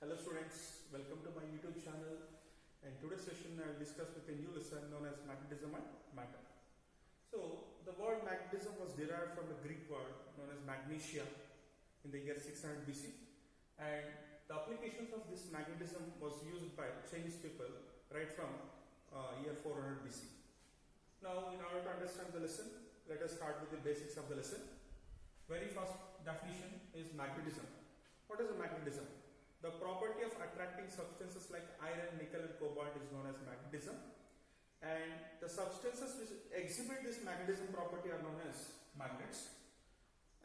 Hello students, welcome to my YouTube channel, and today's session I will discuss with a new lesson known as magnetism and matter. So the word magnetism was derived from the Greek word known as magnesia in the year 600 BC, and the applications of this magnetism was used by Chinese people right from year 400 BC. Now in order to understand the lesson, let us start with the basics of the lesson. Very first definition is magnetism. What is a magnetism? The property of attracting substances like iron, nickel and cobalt is known as magnetism, and the substances which exhibit this magnetism property are known as magnets.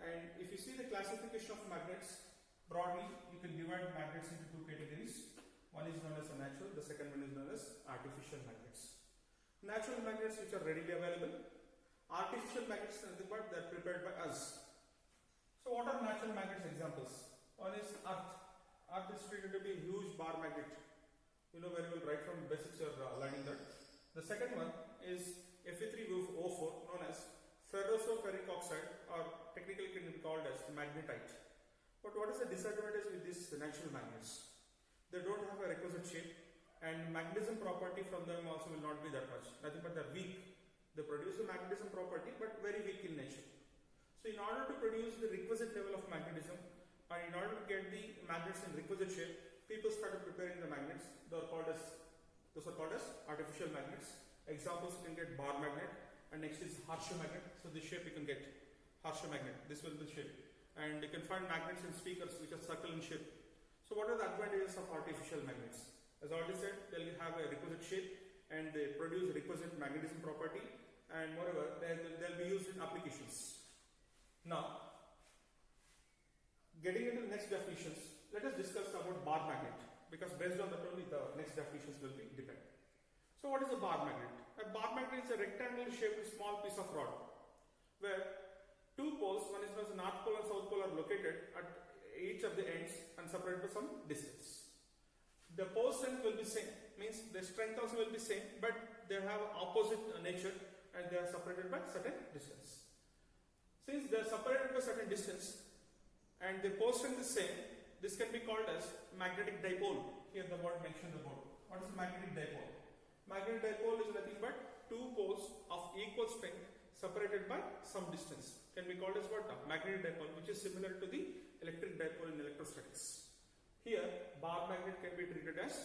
And if you see the classification of magnets, broadly you can divide magnets into two categories. One is known as a natural, the second one is known as artificial magnets. Natural magnets which are readily available, artificial magnets are nothing but they are prepared by us. So what are natural magnets examples? One is earth. Earth is treated to be a huge bar magnet. You know very well right from basics you are learning that. The second one is Fe3O4 known as ferroso-ferric oxide, or technically can be called as magnetite. But what is the disadvantage with these natural magnets? They don't have a requisite shape, and magnetism property from them also will not be that much. Nothing but they are weak. They produce the magnetism property but very weak in nature. So in order to produce the requisite level of magnetism, and in order to get the magnets in requisite shape, people started preparing the magnets. Those are called as artificial magnets. Examples you can get bar magnet, and next is Harsha magnet. So this shape you can get Harsha magnet. This will be the shape, and you can find magnets in speakers which are circle in shape. So what are the advantages of artificial magnets? As I already said, they will have a requisite shape and they produce requisite magnetism property, and moreover they'll be used in applications. Now, getting into the next definitions, let us discuss about bar magnet, because based on that only the next definitions will be depend. So what is a bar magnet? A bar magnet is a rectangular shaped small piece of rod where two poles, one is known as north pole and south pole, are located at each of the ends and separated by some distance. The pole strength will be same, means the strength also will be same, but they have opposite nature and they are separated by certain distance. Since they are separated by certain distance and the pole strength is same, this can be called as magnetic dipole. Here the word mentioned the word. What is a magnetic dipole? Magnetic dipole is nothing but two poles of equal strength separated by some distance. Can be called as what? Magnetic dipole, which is similar to the electric dipole in electrostatics. Here bar magnet can be treated as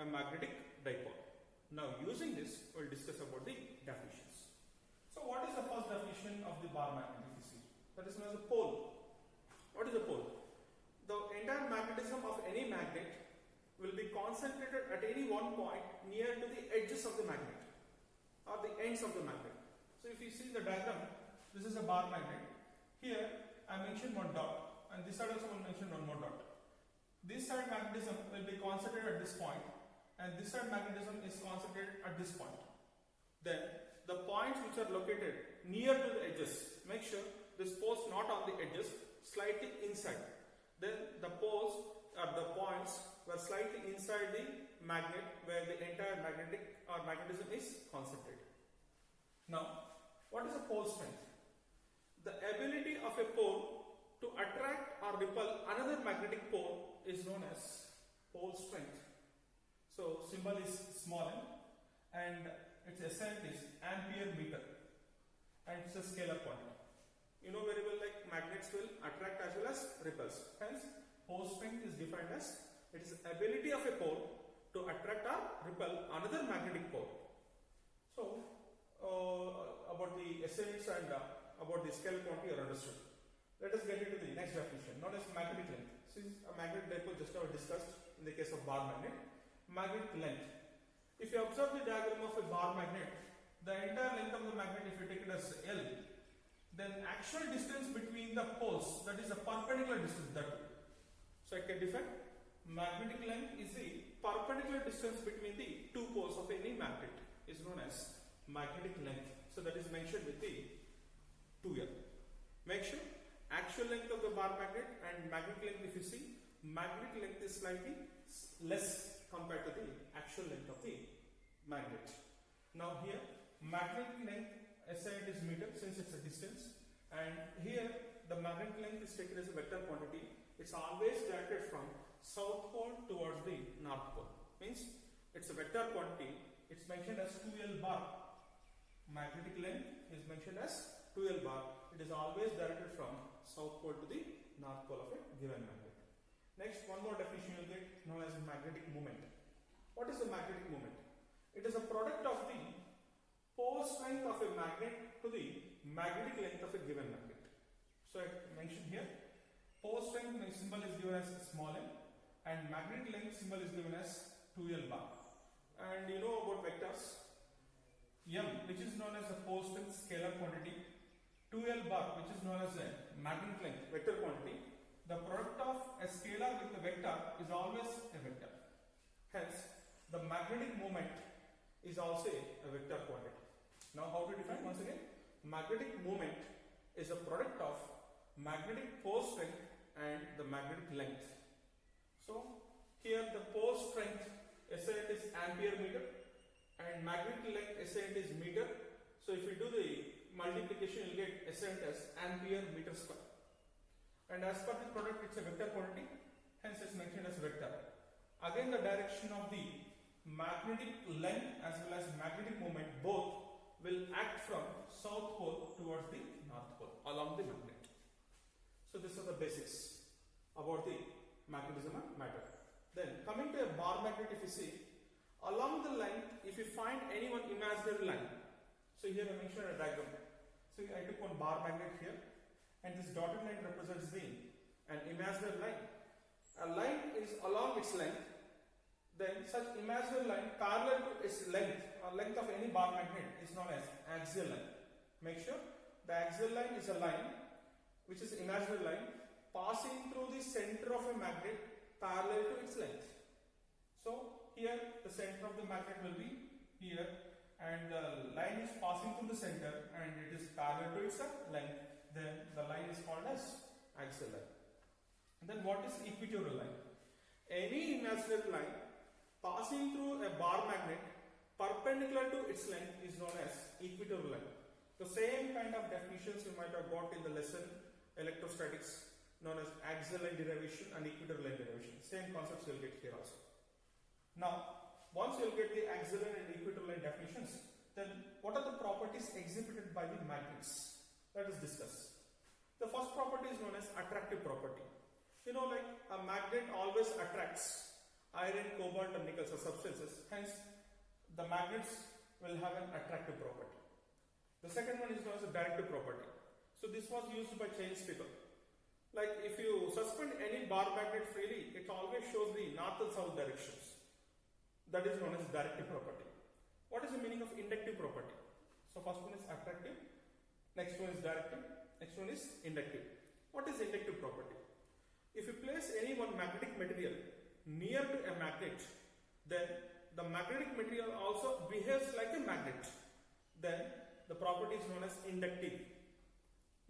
a magnetic dipole. Now using this, we will discuss about the definitions. So what is the first definition of the bar magnet if you see? That is known as a pole. What is a pole? The entire magnetism of any magnet will be concentrated at any one point near to the edges of the magnet or the ends of the magnet. So if you see the diagram, this is a bar magnet. Here I mentioned one dot, and this side also I mentioned one more dot. This side magnetism will be concentrated at this point, and this side magnetism is concentrated at this point. Then the points which are located near to the edges, make sure this poles not on the edges, slightly inside. Then the poles or the points were slightly inside the magnet where the entire magnetic or magnetism is concentrated. Now, what is a pole strength? The ability of a pole to attract or repel another magnetic pole is known as pole strength. So symbol is small n, and its SI is ampere meter, and it's a scalar quantity. You know very well, like magnets will attract as well as repels. Hence, pole strength is defined as it is ability of a pole to attract or repel another magnetic pole. So, about the SIs and about the scalar quantity are understood. Let us get into the next definition, known as magnetic length. Since a magnetic dipole just now discussed in the case of bar magnet, magnetic length. If you observe the diagram of a bar magnet, the entire length of the magnet, if you take it as L, then actual distance between the poles, that is a perpendicular distance that way. So I can define magnetic length is the perpendicular distance between the two poles of any magnet is known as magnetic length. So that is mentioned with the 2L. Make sure actual length of the bar magnet and magnetic length, if you see, magnetic length is slightly less compared to the actual length of the magnet. Now here magnetic length SI is meter since it's a distance, and here the magnetic length is taken as a vector quantity. It's always directed from south pole towards the north pole. Means it's a vector quantity. It's mentioned as 2L bar. Magnetic length is mentioned as 2L bar. It is always directed from south pole to the north pole of a given magnet. Next, one more definition you will get, known as magnetic moment. What is a magnetic moment? It is a product of the pole strength of a magnet to the magnetic length of a given magnet. So I mentioned here, pole strength symbol is given as small m and magnetic length symbol is given as 2L bar. And you know about vectors. M, which is known as a pole strength scalar quantity, 2L bar, which is known as a magnetic length vector quantity. The product of a scalar with a vector is always a vector. Hence, the magnetic moment is also a vector quantity. Now, how to define? Once again, magnetic moment is a product of magnetic pole strength and the magnetic length. So, here the pole strength SI unit is ampere meter and magnetic length SI unit is meter. So, if you do the multiplication, you will get SI unit as ampere meter square. And as per the product, it's a vector quantity, hence it's mentioned as vector. Again, the direction of the magnetic length as well as magnetic moment both will act from south pole towards the north pole along the magnet. So these are the basics about the magnetism and matter. Then coming to a bar magnet, if you see, along the length, if you find any one imaginary line, so here I mentioned a diagram. So I took one bar magnet here, and this dotted line represents an imaginary line. A line is along its length, then such imaginary line parallel to its length or length of any bar magnet is known as axial line. Make sure the axial line is a line which is imaginary line passing through the center of a magnet parallel to its length. So here the center of the magnet will be here and the line is passing through the center and it is parallel to its length. Then the line is called as axial line. And then what is equatorial line? Any imaginary line passing through a bar magnet perpendicular to its length is known as equatorial line. The same kind of definitions you might have got in the lesson electrostatics, known as axial line derivation and equatorial line derivation. Same concepts you will get here also. Now, once you will get the axial line and equatorial line definitions, then what are the properties exhibited by the magnets? Let us discuss. The first property is known as attractive property. You know, like a magnet always attracts iron, cobalt and nickel substances. Hence, the magnets will have an attractive property. The second one is known as a directive property. So this was used by Chinese people. Like if you suspend any bar magnet freely, it always shows the north and south directions. That is known as directive property. What is the meaning of inductive property? So first one is attractive, next one is directive, next one is inductive. What is inductive property? If you place any one magnetic material near to a magnet, then the magnetic material also behaves like a magnet. Then the property is known as inductive.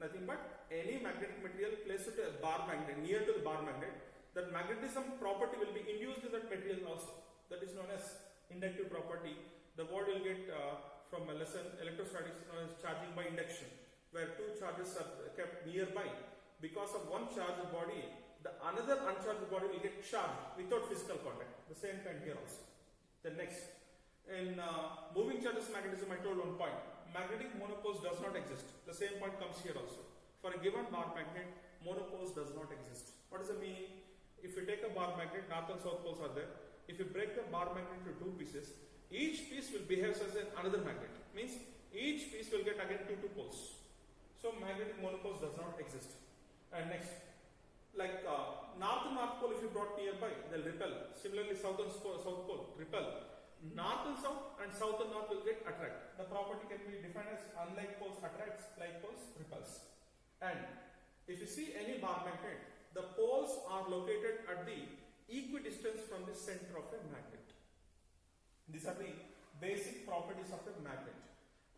Nothing but any magnetic material placed to a bar magnet, near to the bar magnet, that magnetism property will be induced in that material also. That is known as inductive property. The word you will get from a lesson electrostatics known as charging by induction, where two charges are kept nearby. Because of one charged body, the another uncharged body will get charged without physical contact. The same kind here also. Then next, in moving charges magnetism, I told one point. Magnetic monopoles does not exist. The same point comes here also. For a given bar magnet, monopoles does not exist. What does it mean? If you take a bar magnet, north and south poles are there. If you break the bar magnet into two pieces, each piece will behave as another magnet. Means each piece will get again two poles. So magnetic monopoles does not exist. And next, like north and north pole, if you brought nearby, they'll repel. Similarly, south and south pole repel. North and south and north will get attract. The property can be defined as unlike poles attracts, like poles repels. And if you see any bar magnet, the poles are located at the equidistance from the center of a magnet. These are the basic properties of a magnet.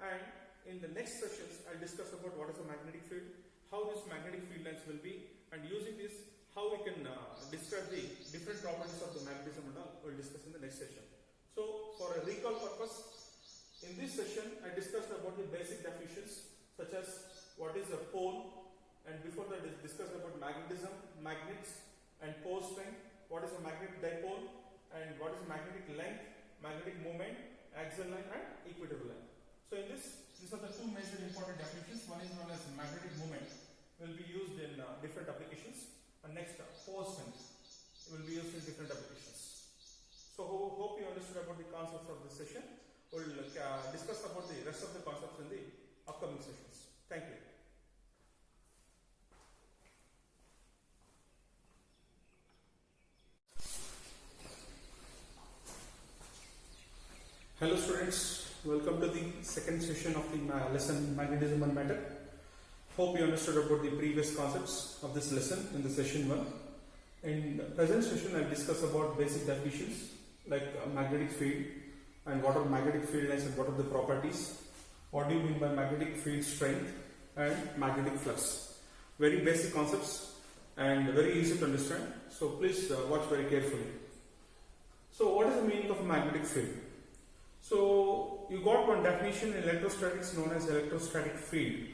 And in the next sessions, I'll discuss about what is a magnetic field, how this magnetic field lines will be, and using this, how we can describe the different properties of the magnetism and all, we'll discuss in the next session. So, for a recall purpose, in this session, I discussed about the basic definitions such as what is a pole, And before that, discussed about magnetism, magnets, and pole strength. What is a magnetic dipole, and what is magnetic length, magnetic moment, axial line, and equatorial line. So in this, these are the two major important definitions. One is known as magnetic moment, will be used in different applications, and next pole strength will be used in different applications. So hope you understood about the concepts of this session. We'll discuss about the rest of the concepts in the upcoming sessions. Thank you. Hello students, welcome to the second session of the lesson Magnetism and Matter. Hope you understood about the previous concepts of this lesson in the session 1. In the present session, I will discuss about basic definitions like magnetic field and what are magnetic field lines and what are the properties. What do you mean by magnetic field strength and magnetic flux? Very basic concepts and very easy to understand. So please watch very carefully. So what is the meaning of a magnetic field? So you got one definition in electrostatics known as electrostatic field.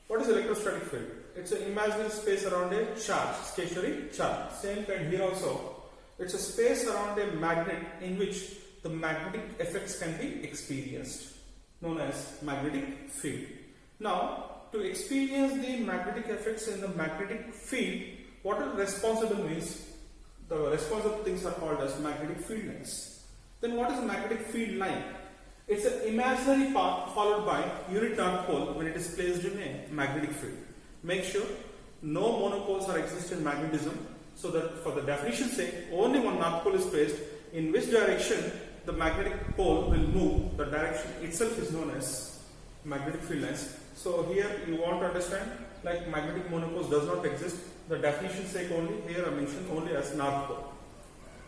What is electrostatic field? It's an imaginary space around a charge, stationary charge. Same kind here also. It's a space around a magnet in which the magnetic effects can be experienced, known as magnetic field. Now, to experience the magnetic effects in the magnetic field, what are responsible means? The responsible things are called as magnetic field lines. Then what is a magnetic field line? It's an imaginary path followed by unit north pole when it is placed in a magnetic field. Make sure no monopoles are exist in magnetism, so that for the definition's sake, only one north pole is placed. In which direction the magnetic pole will move, the direction itself is known as magnetic field lines. So here you want to understand, like magnetic monopoles does not exist. The definition's sake only, here I mentioned only as north pole.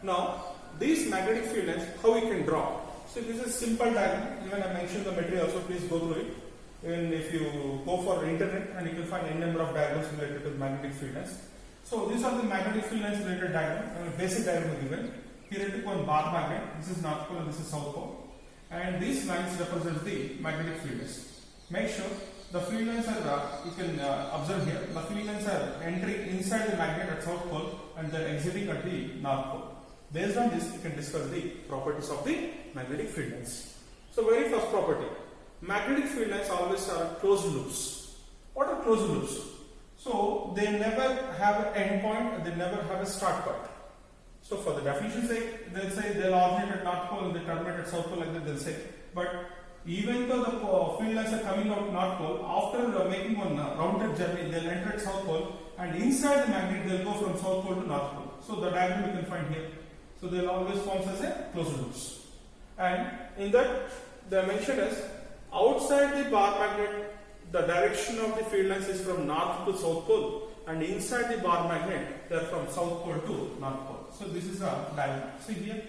Now, these magnetic field lines, how we can draw? So this is simple diagram. Even I mentioned the material also, please go through it. Even if you go for internet, and you can find n number of diagrams related to magnetic field lines. So these are the magnetic field lines related diagram. Basic diagram given. Here I took one bar magnet. This is north pole and this is south pole. And these lines represent the magnetic field lines. Make sure the field lines are, you can observe here, the field lines are entering inside the magnet at south pole and they are exiting at the north pole. Based on this, you can discuss the properties of the magnetic field lines. So, very first property, magnetic field lines always are closed loops. What are closed loops? So, they never have an end point, they never have a start point. So, for the definition's sake, they'll say they'll originate at north pole and they terminate at south pole, like that they'll say. But even though the field lines are coming out north pole, after making one rounded journey, they'll enter at south pole, and inside the magnet they'll go from south pole to north pole. So, the diagram you can find here. So they'll always form as a closed loops. And in that, they are mentioned as outside the bar magnet, the direction of the field lines is from north to south pole, and inside the bar magnet, they are from south pole to north pole. So this is a diagram. See here,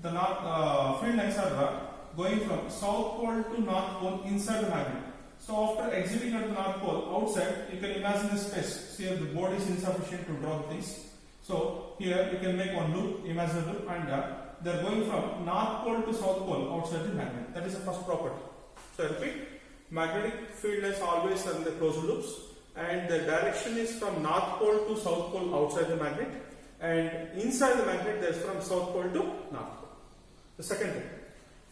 the field lines are going from south pole to north pole inside the magnet. So after exiting at the north pole outside, you can imagine the space. See here, the board is insufficient to draw things. So here you can make one loop, imaginary loop, and they are going from north pole to south pole outside the magnet. That is the first property. So I repeat, magnetic field lines always are in the closed loops, and the direction is from north pole to south pole outside the magnet, and inside the magnet there is from south pole to north pole. The second thing,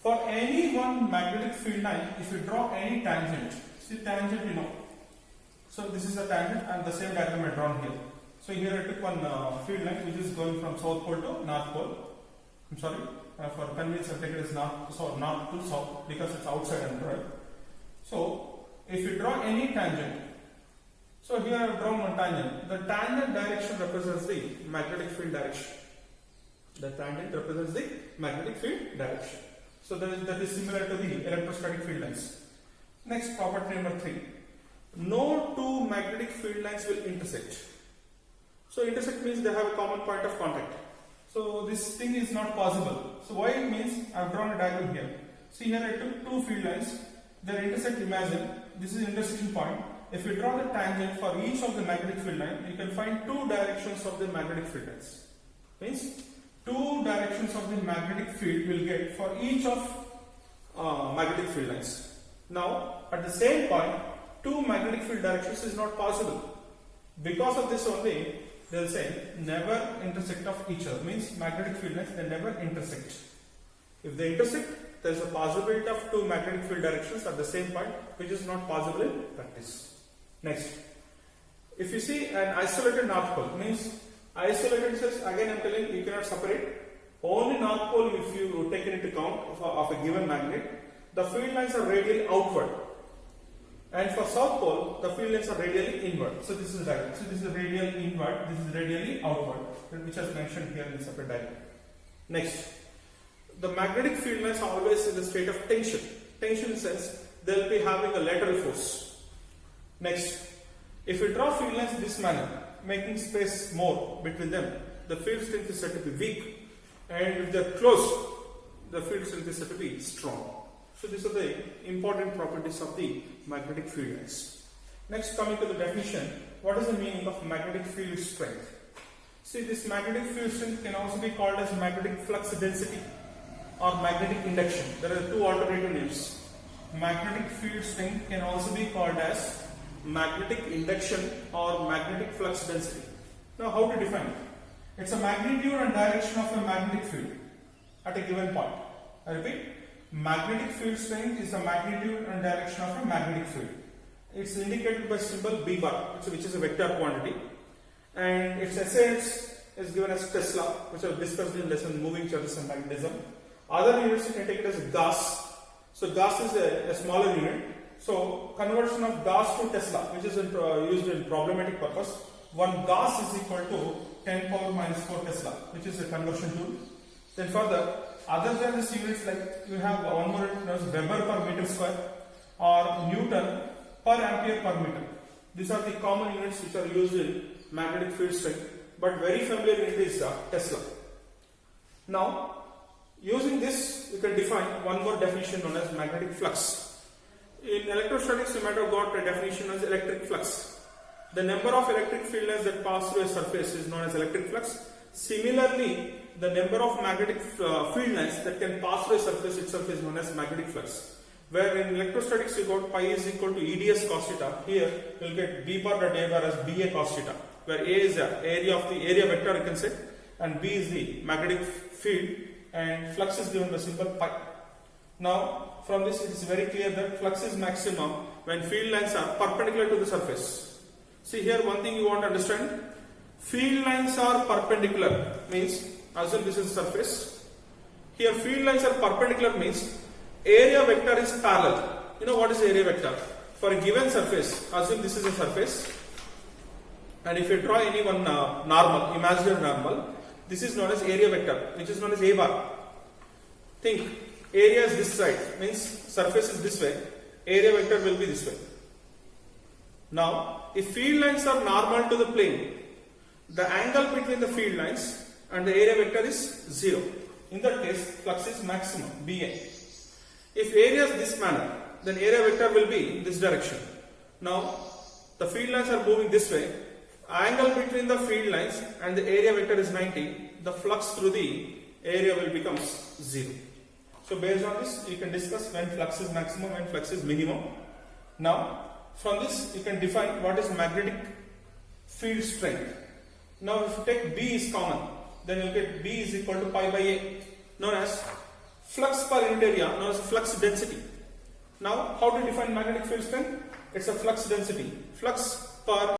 for any one magnetic field line, if you draw any tangent, see tangent you know. So this is a tangent, and the same diagram I drawn here. So here I took one field line which is going from south pole to north pole. I'm sorry, for convenience I take it as north to south because it's outside and right. So if you draw any tangent, so here I have drawn one tangent. The tangent direction represents the magnetic field direction. The tangent represents the magnetic field direction. So that is similar to the electrostatic field lines. Next, property number 3. No two magnetic field lines will intersect. So intersect means they have a common point of contact. So this thing is not possible. So why it means, I have drawn a diagram here. See here I took two field lines. They intersect, imagine. This is intersection point. If you draw the tangent for each of the magnetic field line, you can find two directions of the magnetic field lines. Means two directions of the magnetic field will get for each of magnetic field lines. Now at the same point, two magnetic field directions is not possible. Because of this only, they will say never intersect of each other. Means magnetic field lines, they never intersect. If they intersect, there is a possibility of two magnetic field directions at the same point, which is not possible in practice. Next, if you see an isolated north pole, means isolated says, again I am telling you cannot separate. Only north pole, if you take it into account of a given magnet, the field lines are radially outward. And for south pole, the field lines are radially inward. So this is diagram. So this is radial inward, this is radially outward, which is mentioned here in separate diagram. Next, the magnetic field lines are always in the state of tension. Tension says they will be having a lateral force. Next, if we draw field lines this manner, making space more between them, the field strength is said to be weak. And if they are close, the field strength is said to be strong. So these are the important properties of the magnetic field lines. Next, coming to the definition, what is the meaning of magnetic field strength? See, this magnetic field strength can also be called as magnetic flux density or magnetic induction. There are two alternative names. Magnetic field strength can also be called as magnetic induction or magnetic flux density. Now, how to define it? It's a magnitude and direction of a magnetic field at a given point. I repeat, magnetic field strength is the magnitude and direction of a magnetic field. It's indicated by symbol B bar, which is a vector quantity, and its SI is given as Tesla, which I discussed in lesson moving charges and magnetism. Other units you can take it as Gauss. So Gauss is a smaller unit. So conversion of Gauss to Tesla, which is used in problematic purpose. 1 Gauss is equal to 10 power minus 4 Tesla, which is a conversion tool. Then further, other than these units, like you have one more unit known as Weber per meter square or Newton per ampere per meter. These are the common units which are used in magnetic field strength, but very familiar unit is Tesla. Now, using this, you can define one more definition known as magnetic flux. In electrostatics, you might have got a definition as electric flux. The number of electric field lines that pass through a surface is known as electric flux. Similarly, the number of magnetic field lines that can pass through a surface itself is known as magnetic flux. Where in electrostatics you got pi is equal to EDS cos theta. Here you will get B bar dot A bar as BA cos theta, where A is the area of the area vector, you can say, and B is the magnetic field, and flux is given by symbol pi. Now, from this it is very clear that flux is maximum when field lines are perpendicular to the surface. See here, one thing you want to understand, field lines are perpendicular, means assume this is surface. Here field lines are perpendicular means area vector is parallel. You know what is area vector? For a given surface, assume this is a surface, and if you draw any one normal, imaginary normal, this is known as area vector, which is known as A bar. Think, area is this side, means surface is this way, area vector will be this way. Now, if field lines are normal to the plane, the angle between the field lines and the area vector is 0. In that case, flux is maximum, BA. If area is this manner, then area vector will be this direction. Now, the field lines are moving this way. Angle between the field lines and the area vector is 90. The flux through the area will become 0. So based on this, you can discuss when flux is maximum, when flux is minimum. Now, from this, you can define what is magnetic field strength. Now, if you take B is common, then you get B is equal to pi by A, known as flux per unit area, known as flux density. Now, how to define magnetic field strength? It's a flux density. Flux per